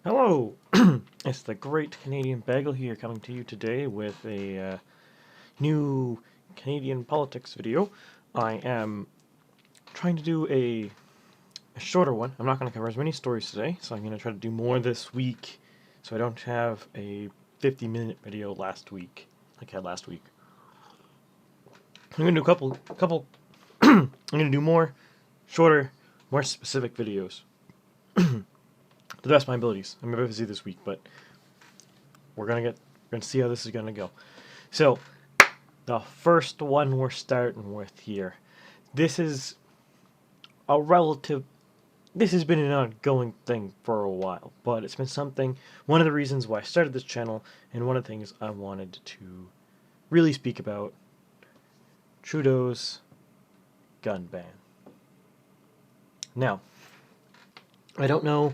Hello! It's the Great Canadian Bagel here, coming to you today with a new Canadian politics video. I am trying to do a shorter one. I'm not going to cover as many stories today, so I'm going to try to do more this week so I don't have a 50-minute video last week, like I had last week. I'm going to do a couple I'm going to do more shorter, more specific videos. To the best of my abilities. I'm a bit busy this week, but we're gonna see how this is gonna go. So, the first one we're starting with here. This is a relative. This has been an ongoing thing for a while, but it's been something. One of the reasons why I started this channel, and one of the things I wanted to really speak about: Trudeau's gun ban. Now, I don't know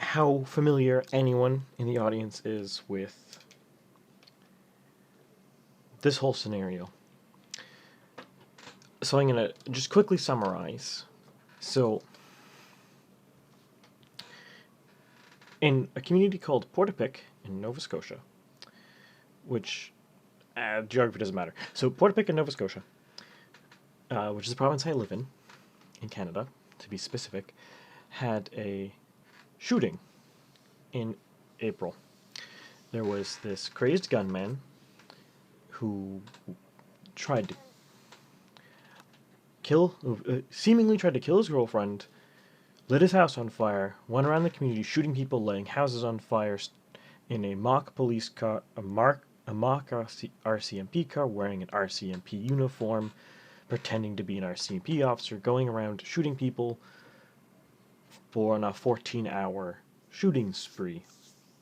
how familiar anyone in the audience is with this whole scenario. So I'm going to just quickly summarize. So, in a community called Portapique in Nova Scotia, which geography doesn't matter. So Portapique in Nova Scotia, which is the province I live in Canada, to be specific, had a shooting in April. There was this crazed gunman who tried to seemingly tried to kill his girlfriend, lit his house on fire, went around the community shooting people, lighting houses on fire in a mock police car, a mock RCMP car, wearing an RCMP uniform, pretending to be an RCMP officer, going around shooting people for on a 14-hour shooting spree.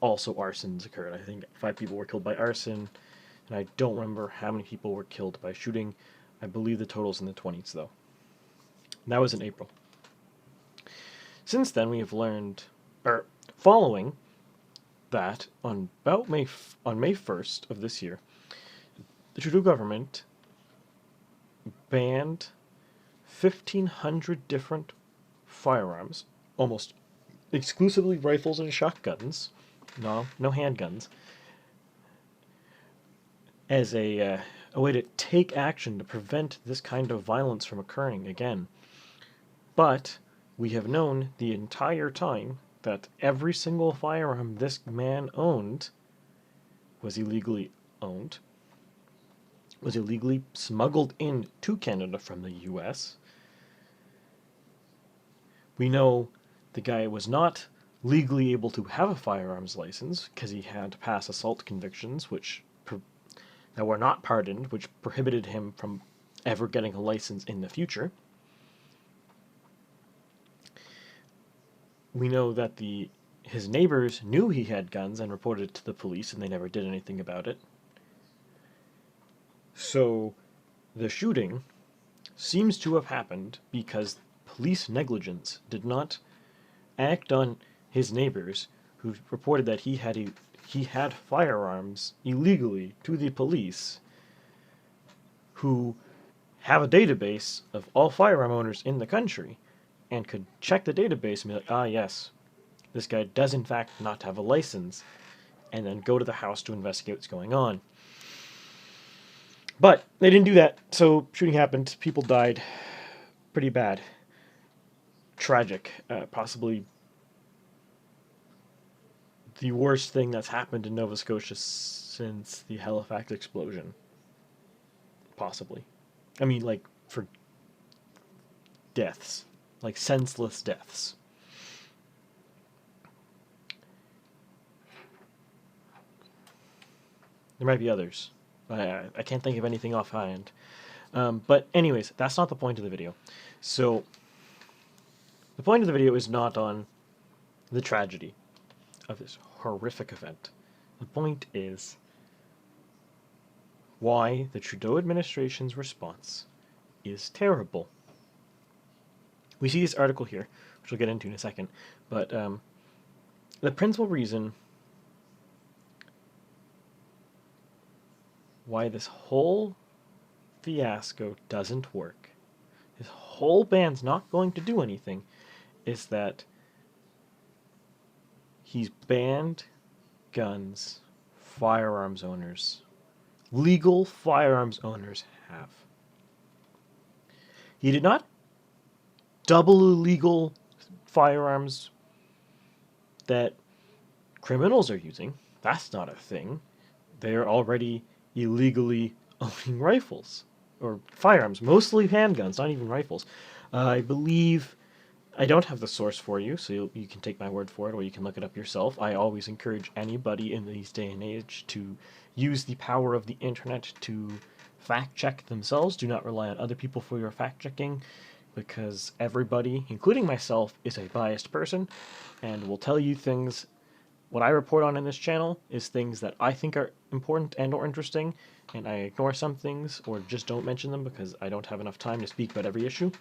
Also, arsons occurred. I think 5 people were killed by arson, and I don't remember how many people were killed by shooting. I believe the total's in the 20s, though. And that was in April. Since then, we have learned, following that, on May 1st of this year, the Trudeau government banned 1,500 different firearms, almost exclusively rifles and shotguns, no handguns, as a way to take action to prevent this kind of violence from occurring again. But we have known the entire time that every single firearm this man owned was illegally owned, was illegally smuggled into Canada from the US. We know the guy was not legally able to have a firearms license because he had past assault convictions, that were not pardoned, which prohibited him from ever getting a license in the future. We know that his neighbors knew he had guns and reported it to the police, and they never did anything about it. So the shooting seems to have happened because police negligence did not act on his neighbors, who reported that he had firearms illegally to the police, who have a database of all firearm owners in the country, and could check the database and be like, ah, yes, this guy does in fact not have a license, and then go to the house to investigate what's going on. But they didn't do that, so shooting happened, people died, pretty bad, tragic, possibly the worst thing that's happened in Nova Scotia since the Halifax explosion. Possibly. I mean, like, for deaths. Like, senseless deaths. There might be others. I can't think of anything offhand. But anyways, that's not the point of the video. So, the point of the video is not on the tragedy of this horrific event. The point is why the Trudeau administration's response is terrible. We see this article here, which we'll get into in a second, but the principal reason why this whole fiasco doesn't work, this whole ban's not going to do anything, is that He's banned guns firearms owners, legal firearms owners have. He did not double illegal firearms that criminals are using. That's not a thing. They're already illegally owning rifles or firearms, mostly handguns, not even rifles. I believe I don't have the source for you, so you can take my word for it, or you can look it up yourself. I always encourage anybody in these day and age to use the power of the internet to fact check themselves. Do not rely on other people for your fact checking, because everybody, including myself, is a biased person and will tell you things. What I report on in this channel is things that I think are important and or interesting, and I ignore some things or just don't mention them because I don't have enough time to speak about every issue.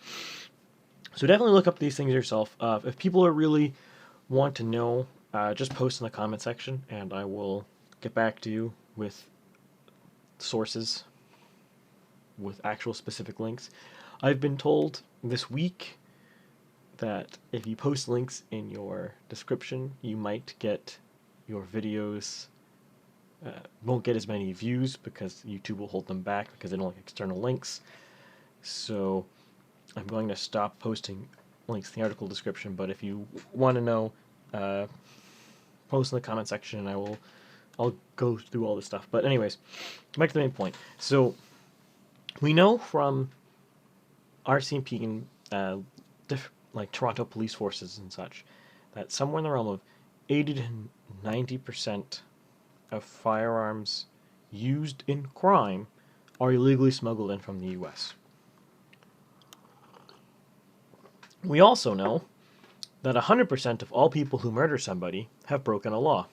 So definitely look up these things yourself. If people are really want to know, just post in the comment section, and I will get back to you with sources, with actual specific links. I've been told this week that if you post links in your description, you might get your videos won't get as many views because YouTube will hold them back because they don't like external links. So I'm going to stop posting links in the article description, but if you want to know, post in the comment section and I'll go through all this stuff. But anyways, back to the main point. So we know from RCMP and like Toronto police forces and such that somewhere in the realm of 80 to 90% of firearms used in crime are illegally smuggled in from the US. We also know that 100% of all people who murder somebody have broken a law.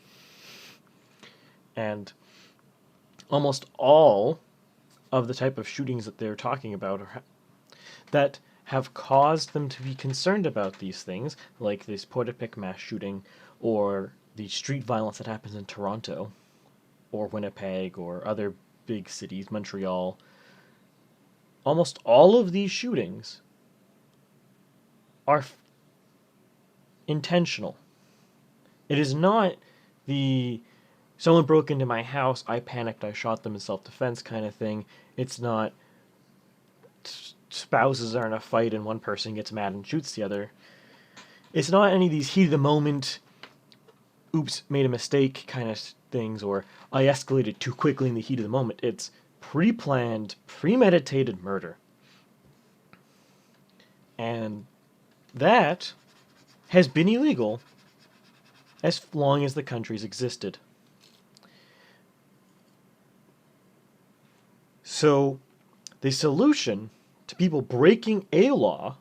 And almost all of the type of shootings that they're talking about that have caused them to be concerned about these things, like this Portapique mass shooting or the street violence that happens in Toronto or Winnipeg or other big cities, Montreal. Almost all of these shootings are intentional. It is not the someone broke into my house, I panicked, I shot them in self-defense kind of thing. It's not spouses are in a fight and one person gets mad and shoots the other. It's not any of these heat of the moment, oops, made a mistake kind of things, or I escalated too quickly in the heat of the moment. It's pre-planned, premeditated murder. And that has been illegal as long as the country's existed. So the solution to people breaking a law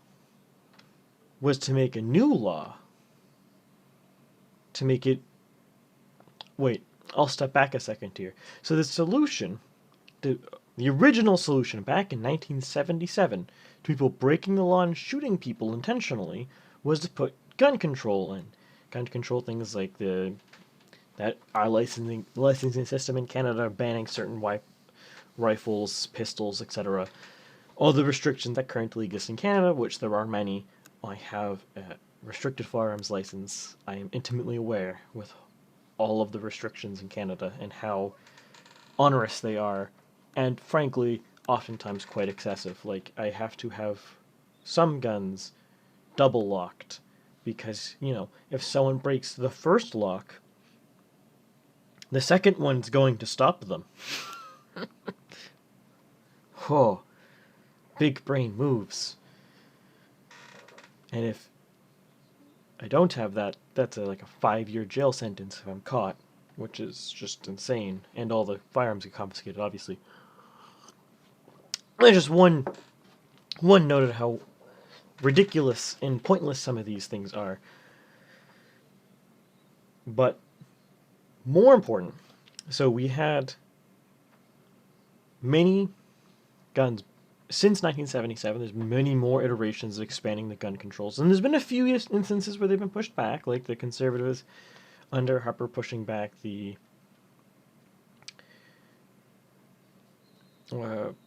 was to make a new law to make it... Wait, I'll step back a second here. So the solution, the original solution back in 1977 to people breaking the law and shooting people intentionally was to put gun control in. Gun control things like our licensing system in Canada banning certain rifles, pistols, etc. All the restrictions that currently exist in Canada, which there are many. I have a restricted firearms license. I am intimately aware with all of the restrictions in Canada and how onerous they are, and frankly, oftentimes quite excessive. Like, I have to have some guns double locked because, if someone breaks the first lock, the second one's going to stop them. Oh, big brain moves. And if I don't have that, that's like a 5-year jail sentence if I'm caught, which is just insane. And all the firearms get confiscated, obviously. There's just one note of how ridiculous and pointless some of these things are. But more important, so we had many guns since 1977. There's many more iterations of expanding the gun controls, and there's been a few instances where they've been pushed back, like the Conservatives under Harper pushing back the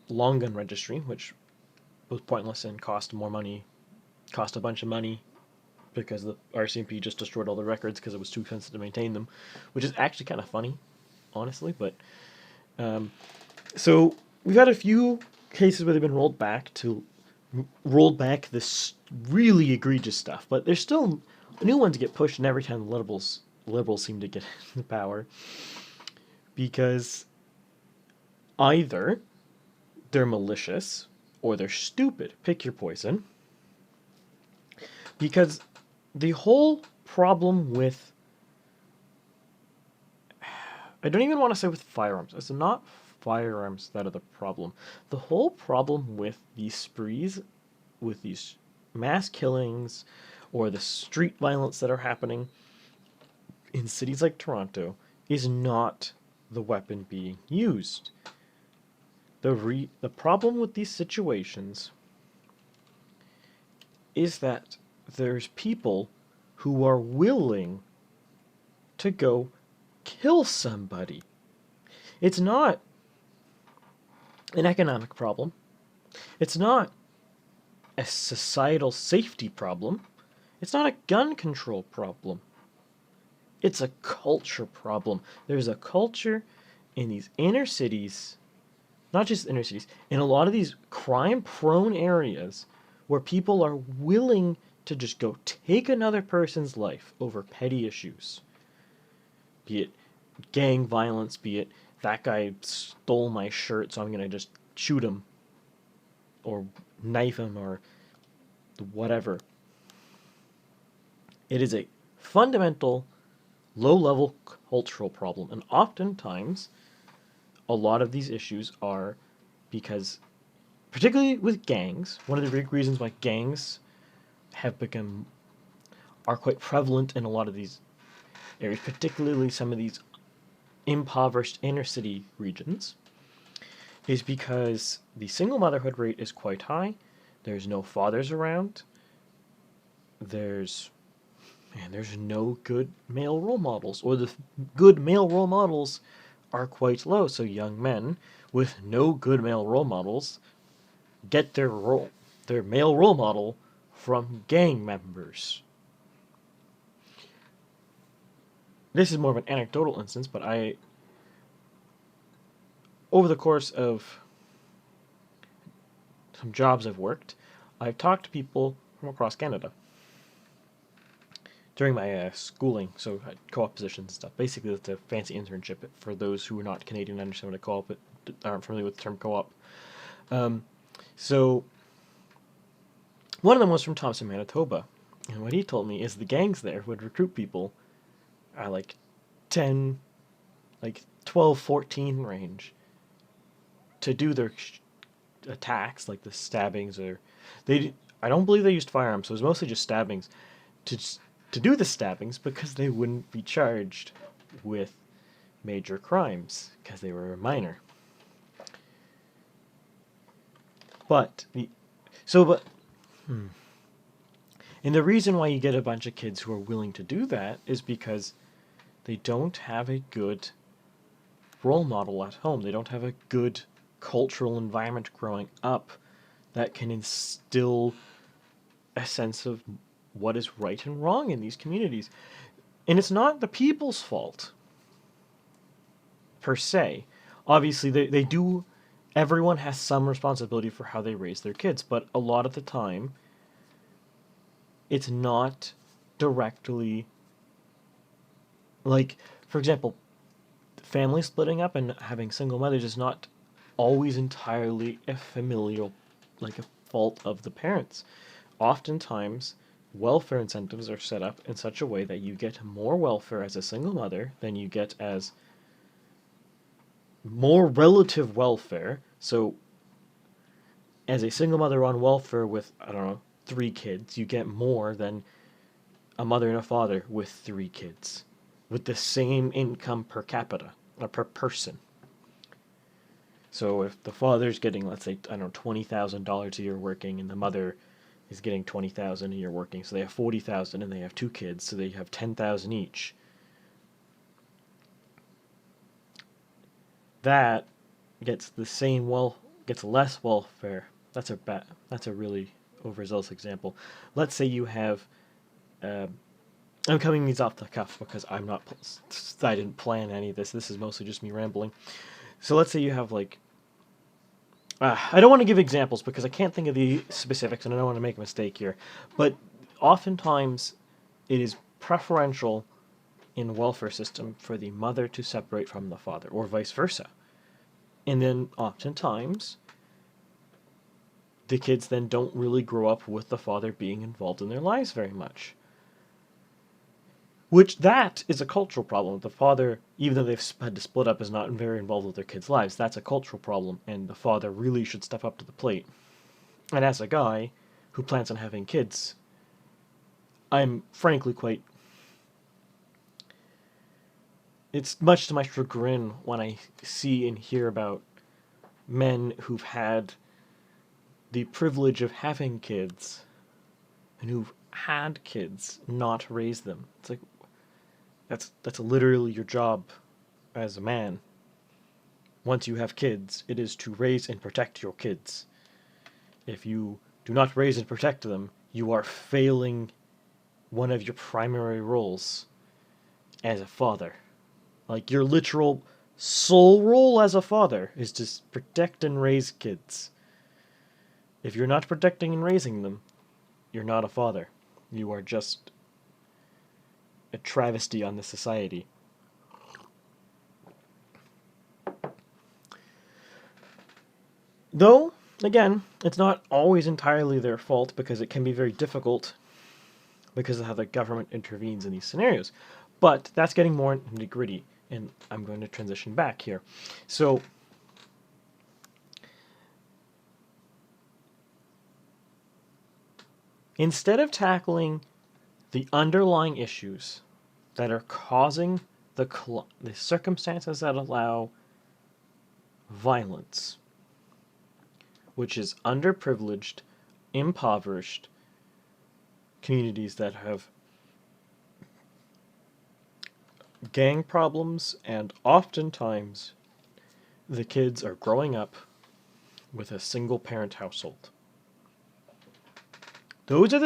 long gun registry, which was pointless and cost a bunch of money because the RCMP just destroyed all the records because it was too expensive to maintain them, which is actually kind of funny, honestly. But so we've had a few cases where they've been rolled back this really egregious stuff, but there's still new ones get pushed, and every time the liberals seem to get the power, because either they're malicious or they're stupid. Pick your poison. Because the whole problem with, I don't even want to say with firearms. It's not firearms that are the problem. The whole problem with these sprees, with these mass killings, or the street violence that are happening in cities like Toronto, is not the weapon being used. The problem with these situations is that there's people who are willing to go kill somebody. It's not an economic problem. It's not a societal safety problem. It's not a gun control problem. It's a culture problem. There's a culture in these inner cities, not just inner cities, in a lot of these crime-prone areas where people are willing to just go take another person's life over petty issues. Be it gang violence, be it that guy stole my shirt, so I'm going to just shoot him or knife him or whatever. It is a fundamental, low-level cultural problem, and oftentimes a lot of these issues are because, particularly with gangs, one of the big reasons why gangs are quite prevalent in a lot of these areas, particularly some of these impoverished inner city regions, is because the single motherhood rate is quite high. There's no fathers around. There's no good male role models, or the good male role models are quite low. So young men with no good male role models get their male role model from gang members. This is more of an anecdotal instance, but over the course of some jobs I've worked, I've talked to people from across Canada during my schooling, so co-op positions and stuff. Basically, that's a fancy internship for those who are not Canadian and understand what a co-op, but aren't familiar with the term co-op. So one of them was from Thompson, Manitoba, and what he told me is the gangs there would recruit people at like 10, like 12, 14 range to do their attacks, like the stabbings, or I don't believe they used firearms, so it was mostly just stabbings, to do the stabbings because they wouldn't be charged with major crimes because they were minor. And the reason why you get a bunch of kids who are willing to do that is because they don't have a good role model at home. They don't have a good cultural environment growing up that can instill a sense of what is right and wrong in these communities. And it's not the people's fault, per se. Obviously, they do, everyone has some responsibility for how they raise their kids, but a lot of the time, it's not directly, like, for example, family splitting up and having single mothers is not always entirely a familial, like a fault of the parents. Oftentimes, welfare incentives are set up in such a way that you get more welfare as a single mother than you get as more relative welfare. So, as a single mother on welfare with, 3 kids, you get more than a mother and a father with 3 kids, with the same income per capita, or per person. So if the father's getting, let's say, $20,000 a year working, and the mother is getting $20,000 a year working, so they have $40,000, and they have 2 kids, so they have $10,000 each. That gets gets less welfare. That's a really overzealous example. Let's say you have I'm coming these off the cuff because I didn't plan any of this. This is mostly just me rambling. So let's say you have like, I don't want to give examples because I can't think of the specifics and I don't want to make a mistake here. But oftentimes it is preferential in welfare system for the mother to separate from the father, or vice versa. And then oftentimes the kids then don't really grow up with the father being involved in their lives very much. Which, that is a cultural problem. The father, even though they've had to split up, is not very involved with their kids' lives. That's a cultural problem, and the father really should step up to the plate. And as a guy who plans on having kids, I'm frankly quite... It's much to my chagrin when I see and hear about men who've had the privilege of having kids and who've had kids not raise them. It's like, that's literally your job as a man. Once you have kids, it is to raise and protect your kids. If you do not raise and protect them, you are failing one of your primary roles as a father. Like, your literal sole role as a father is to protect and raise kids. If you're not protecting and raising them, you're not a father. You are just a travesty on the society. Though, again, it's not always entirely their fault because it can be very difficult because of how the government intervenes in these scenarios. But that's getting more nitty-gritty, and I'm going to transition back here. So, instead of tackling the underlying issues that are causing the circumstances that allow violence, which is underprivileged, impoverished communities that have gang problems, and oftentimes the kids are growing up with a single parent household. Those are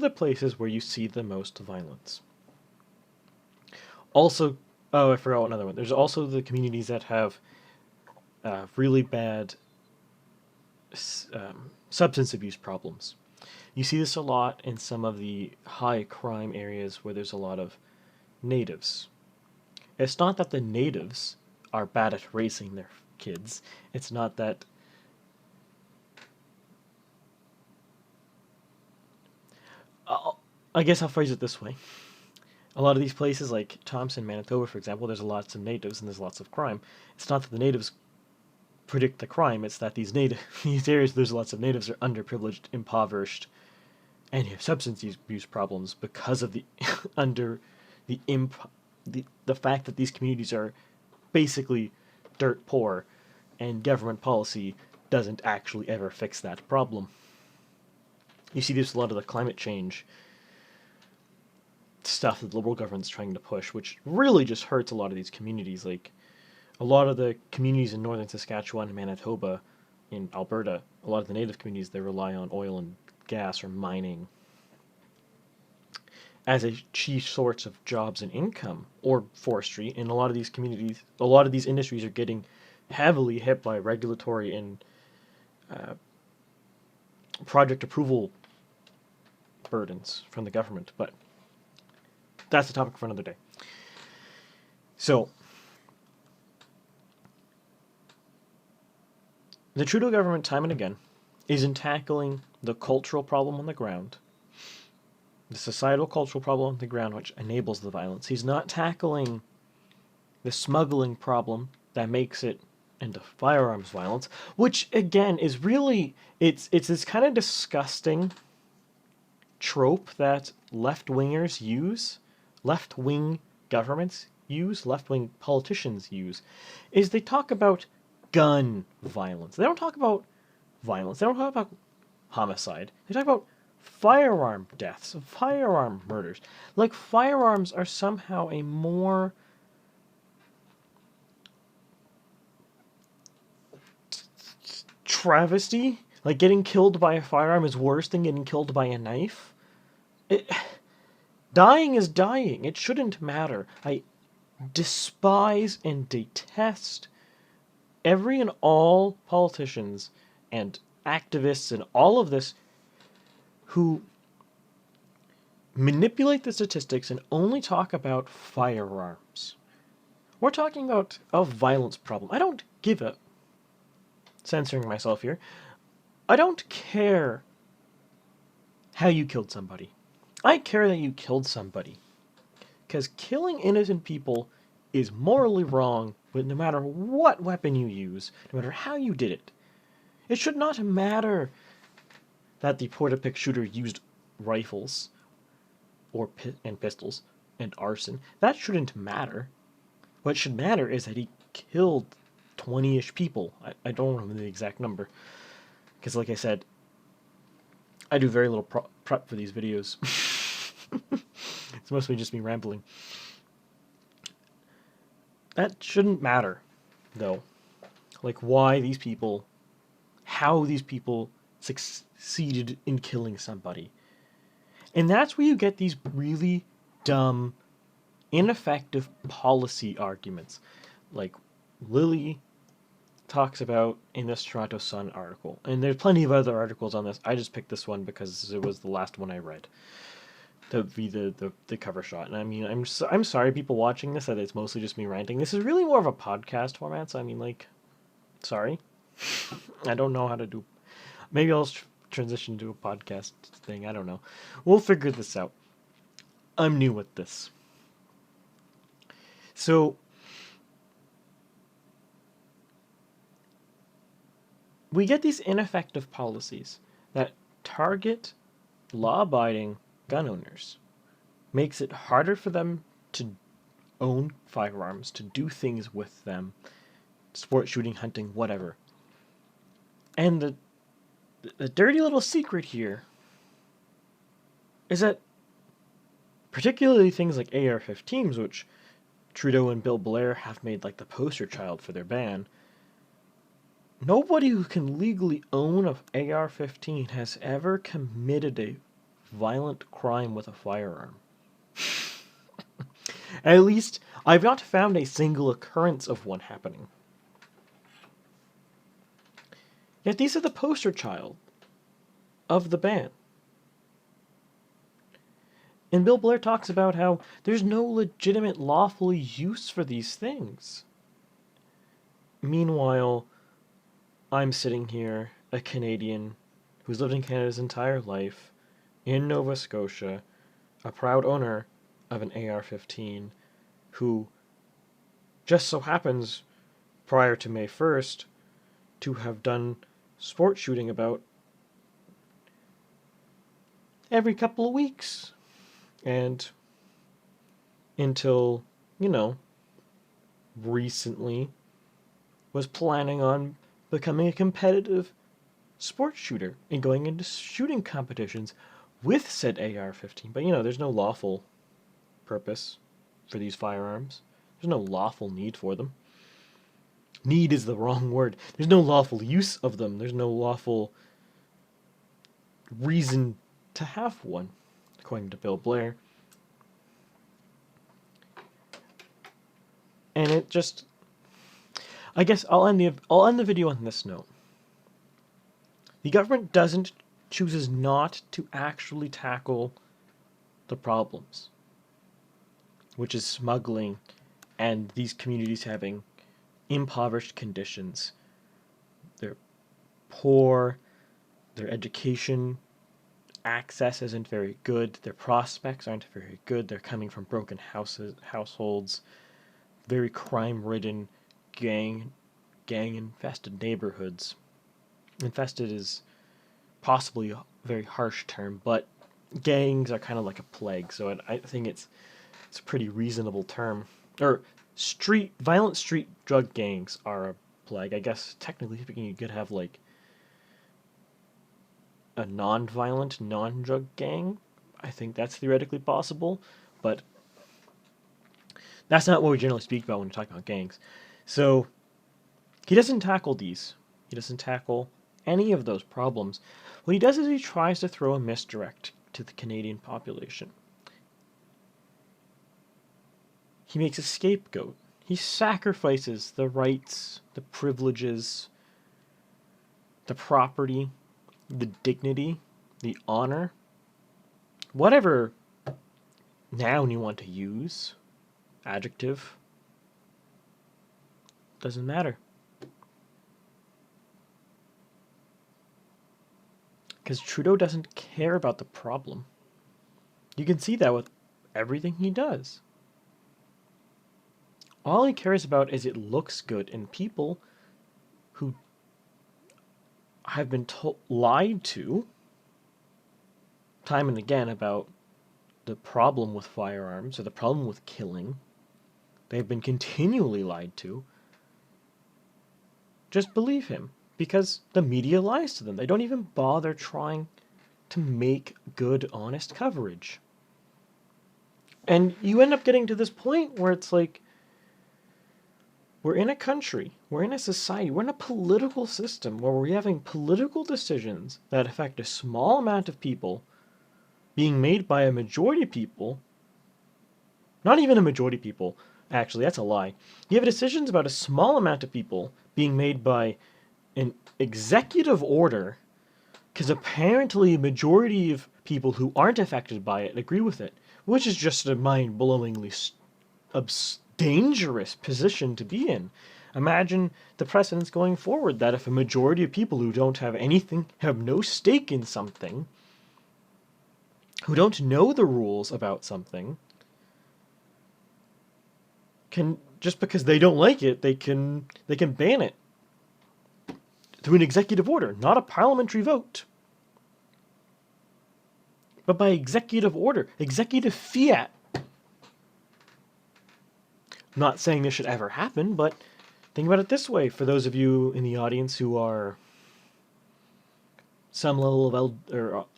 the places where you see the most violence. Also, I forgot another one. There's also the communities that have really bad substance abuse problems. You see this a lot in some of the high crime areas where there's a lot of natives. It's not that the natives are bad at raising their kids. It's not that... I guess I'll phrase it this way. A lot of these places, like Thompson, Manitoba, for example, there's lots of natives and there's lots of crime. It's not that the natives predict the crime, it's that these areas there's lots of natives are underprivileged, impoverished, and have substance abuse problems because of the the fact that these communities are basically dirt poor, and government policy doesn't actually ever fix that problem. You see this with a lot of the climate change stuff that the Liberal government's trying to push, which really just hurts a lot of these communities. Like, a lot of the communities in northern Saskatchewan and Manitoba, in Alberta, a lot of the native communities, they rely on oil and gas or mining as a chief source of jobs and income, or forestry. In a lot of these communities, a lot of these industries are getting heavily hit by regulatory and project approval burdens from the government, but that's a topic for another day. So, the Trudeau government, time and again, isn't tackling the cultural problem on the ground, the societal cultural problem on the ground, which enables the violence. He's not tackling the smuggling problem that makes it into firearms violence, which, again, is really... It's this kind of disgusting trope that left-wingers use, left-wing governments use, left-wing politicians use, is they talk about gun violence. They don't talk about violence. They don't talk about homicide. They talk about firearm deaths, firearm murders. Like, firearms are somehow a more travesty. Like, getting killed by a firearm is worse than getting killed by a knife. Dying is dying. It shouldn't matter. I despise and detest every and all politicians and activists and all of this who manipulate the statistics and only talk about firearms. We're talking about a violence problem. I don't give a... Censoring myself here. I don't care how you killed somebody. I care that you killed somebody. Because killing innocent people is morally wrong, but no matter what weapon you use, no matter how you did it. It should not matter that the point-and-pick shooter used rifles and pistols and arson. That shouldn't matter. What should matter is that he killed 20-ish people. I don't remember the exact number. Because like I said, I do very little prep for these videos. It's mostly just me rambling. That shouldn't matter, though. Like, why these people, how these people succeeded in killing somebody. And that's where you get these really dumb, ineffective policy arguments. Like Lily talks about in this Toronto Sun article. And there's plenty of other articles on this. I just picked this one because it was the last one I read. The cover shot. And I mean, I'm sorry people watching this that it's mostly just me ranting. This is really more of a podcast format, so I mean, like, sorry. I don't know how to do... Maybe I'll transition to a podcast thing. I don't know. We'll figure this out. I'm new with this. So, we get these ineffective policies that target law-abiding gun owners. Makes it harder for them to own firearms, to do things with them, sport shooting, hunting, whatever. And the dirty little secret here is that particularly things like AR-15s, which Trudeau and Bill Blair have made like the poster child for their ban, nobody who can legally own an AR-15 has ever committed a violent crime with a firearm. At least, I've not found a single occurrence of one happening. Yet these are the poster child of the ban. And Bill Blair talks about how there's no legitimate lawful use for these things. Meanwhile, I'm sitting here, a Canadian who's lived in Canada his entire life, in Nova Scotia, a proud owner of an AR-15, who just so happens, prior to May 1st, to have done sport shooting about every couple of weeks. And until, recently, was planning on becoming a competitive sports shooter and going into shooting competitions with said AR-15. But, there's no lawful purpose for these firearms. There's no lawful need for them. Need is the wrong word. There's no lawful use of them. There's no lawful reason to have one, according to Bill Blair. And it just... I guess I'll end the video on this note. The government chooses not to actually tackle the problems, which is smuggling and these communities having impoverished conditions. They're poor, their education access isn't very good, their prospects aren't very good, they're coming from broken households, very crime-ridden, gang-infested neighborhoods. Infested is possibly a very harsh term, but gangs are kind of like a plague, so I think it's a pretty reasonable term. Or violent street drug gangs are a plague. I guess technically speaking, you could have like a non-violent, non-drug gang. I think that's theoretically possible, but that's not what we generally speak about when we talk about gangs. So he doesn't tackle these. He doesn't tackle any of those problems. What he does is he tries to throw a misdirect to the Canadian population. he makes a scapegoat. He sacrifices the rights, the privileges, the property, the dignity, the honor, whatever noun you want to use, adjective, doesn't matter. Because Trudeau doesn't care about the problem. You can see that with everything he does. All he cares about is it looks good, and people who have been lied to time and again about the problem with firearms or the problem with killing, they've been continually lied to, just believe him because the media lies to them. They don't even bother trying to make good, honest coverage. And you end up getting to this point where it's like, we're in a country, we're in a society, we're in a political system where we're having political decisions that affect a small amount of people being made by a majority of people. Not even a majority of people, actually, that's a lie. You have decisions about a small amount of people being made by an executive order because apparently a majority of people who aren't affected by it agree with it, which is just a mind-blowingly dangerous position to be in. Imagine the precedents going forward that if a majority of people who don't have anything, have no stake in something, who don't know the rules about something, can, just because they don't like it, they can ban it through an executive order, not a parliamentary vote, but by executive order, executive fiat. I'm not saying this should ever happen, but think about it this way. For those of you in the audience who are some level of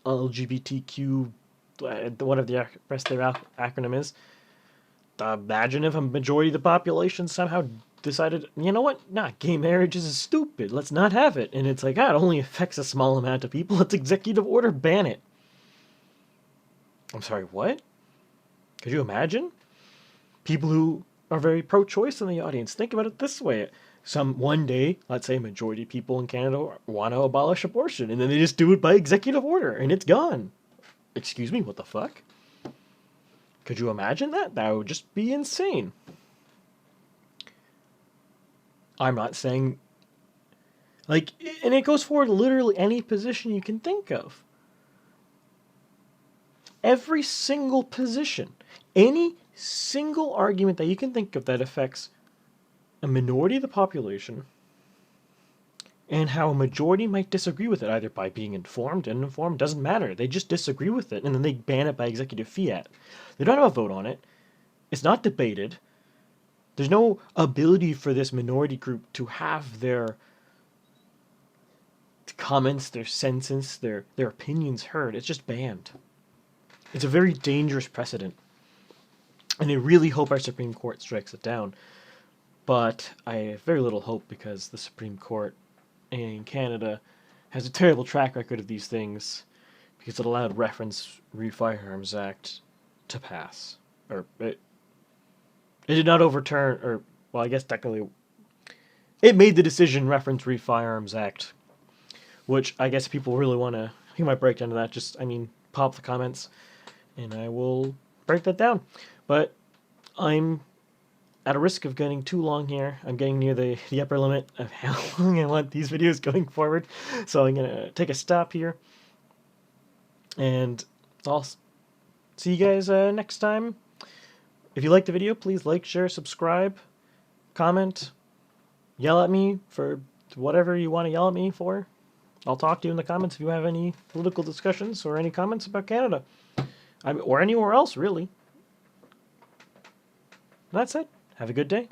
LGBTQ, whatever the rest of their acronym is, imagine if a majority of the population somehow decided, you know what, nah, gay marriage is stupid, let's not have it. And it's like, it only affects a small amount of people, let's executive order ban it. I'm sorry, what? Could you imagine? People who are very pro-choice in the audience, think about it this way. One day, let's say a majority of people in Canada want to abolish abortion, and then they just do it by executive order, and it's gone. Excuse me, what the fuck? Could you imagine that? That would just be insane. I'm not saying, like, and it goes for literally any position you can think of. Every single position, any single argument that you can think of that affects a minority of the population, and how a majority might disagree with it, either by being informed, uninformed, doesn't matter. They just disagree with it, and then they ban it by executive fiat. They don't have a vote on it. It's not debated. There's no ability for this minority group to have their comments, their senses, their opinions heard. It's just banned. It's a very dangerous precedent. And I really hope our Supreme Court strikes it down. But I have very little hope because the Supreme Court in Canada has a terrible track record of these things because it allowed reference Firearms Act to pass. Or it did not overturn, or, well, I guess technically, it made the decision reference Firearms Act, which I guess people really want to, you might break down to that, just, I mean, pop the comments, and I will break that down. But I'm at a risk of getting too long here. I'm getting near the upper limit of how long I want these videos going forward, so I'm going to take a stop here, and I'll see you guys next time. If you liked the video, please like, share, subscribe, comment, yell at me for whatever you want to yell at me for. I'll talk to you in the comments if you have any political discussions or any comments about Canada. Or anywhere else, really. That's it. Have a good day.